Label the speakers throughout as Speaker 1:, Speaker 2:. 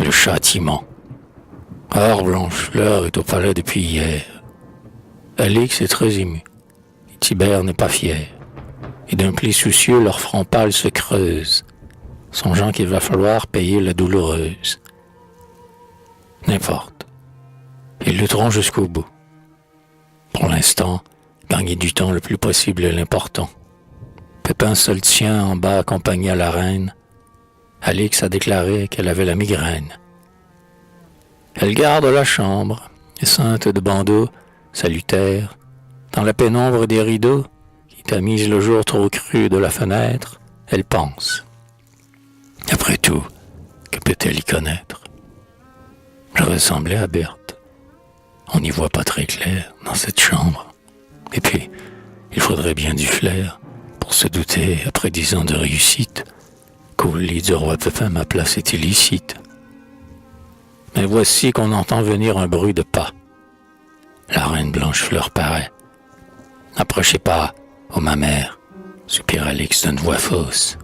Speaker 1: le châtiment. Or, Blanchefleur est au palais depuis hier. Alix est très ému. Tibère n'est pas fier. Et d'un pli soucieux, leur front pâle se creuse, songeant qu'il va falloir payer la douloureuse. N'importe. Ils lutteront jusqu'au bout. Pour l'instant, gagner du temps le plus possible est l'important. Pépin seul tient en bas accompagné à la reine. Alix a déclaré qu'elle avait la migraine. Elle garde la chambre, et ceinte de bandeaux salutaires, dans la pénombre des rideaux, qui tamisent le jour trop cru de la fenêtre, elle pense. Après tout, que peut-elle y connaître? Je ressemblais à Berthe. On n'y voit pas très clair dans cette chambre. Et puis, il faudrait bien du flair pour se douter, après 10 ans de réussite, qu'au lit du roi Pépin ma place est illicite. Mais voici qu'on entend venir un bruit de pas. La reine Blanchefleur paraît. N'approchez pas, ô ma mère, soupire Alix d'une voix fausse,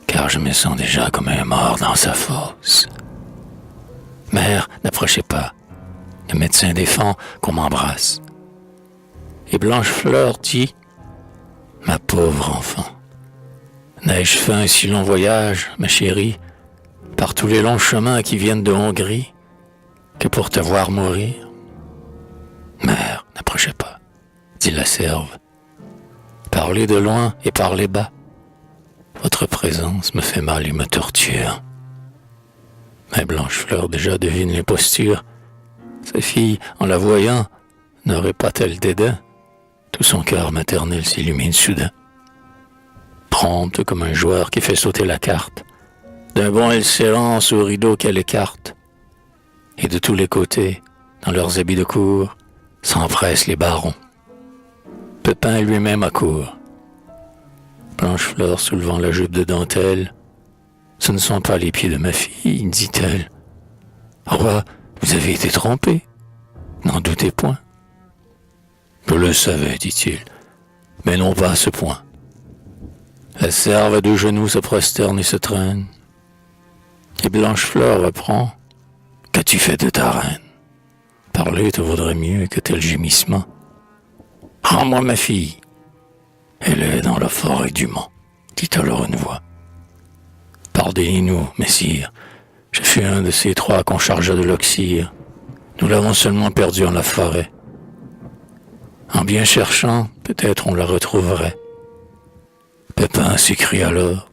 Speaker 1: car je me sens déjà comme un mort dans sa fosse. Mère, n'approchez pas. Le médecin défend qu'on m'embrasse. Et Blanchefleur dit, ma pauvre enfant, n'ai-je fait un si long voyage, ma chérie, par tous les longs chemins qui viennent de Hongrie, que pour te voir mourir? Mère, n'approchez pas, dit la serve. Parlez de loin et parlez bas. Votre présence me fait mal et me torture. Mais Blanchefleur déjà devine les postures. Sa fille, en la voyant, n'aurait pas-elle dédain? Tout son cœur maternel s'illumine soudain. Prompte comme un joueur qui fait sauter la carte, d'un bond elle s'élance au rideau qu'elle écarte. Et de tous les côtés, dans leurs habits de cour, s'empressent les barons. Pépin lui-même accourt. Blanchefleur soulevant la jupe de dentelle. Ce ne sont pas les pieds de ma fille, dit-elle. Roi, vous avez été trompé. N'en doutez point. Je le savais, dit-il, mais non pas à ce point. La serve à 2 genoux se prosterne et se traîne. Et Blanchefleur reprend. Qu'as-tu fait de ta reine? Parler te vaudrait mieux que tel gémissement. Rends-moi ma fille. Elle est dans la forêt du Mans, dit alors une voix. Pardonnez-nous, messire. Je fus un de ces 3 qu'on chargea de l'oxyre. Nous l'avons seulement perdue en la forêt. En bien cherchant, peut-être on la retrouverait. Pépin s'écrie alors.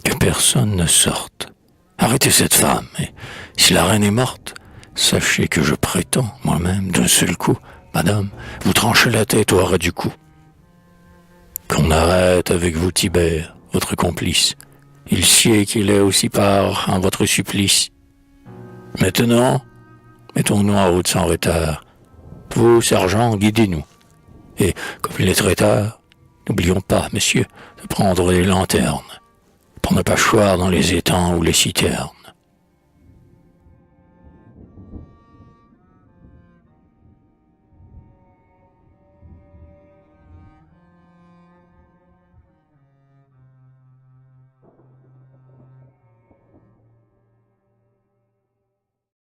Speaker 1: Que personne ne sorte. Arrêtez cette femme, et si la reine est morte, sachez que je prétends, moi-même, d'un seul coup, madame, vous tranchez la tête au ras du cou. Qu'on arrête avec vous Tibère, votre complice. Il sied qu'il est aussi part en votre supplice. Maintenant, mettons-nous en route sans retard. Vous, sergent, guidez-nous. Et, comme il est très tard, n'oublions pas, messieurs, de prendre les lanternes, pour ne pas choir dans les étangs ou les citernes.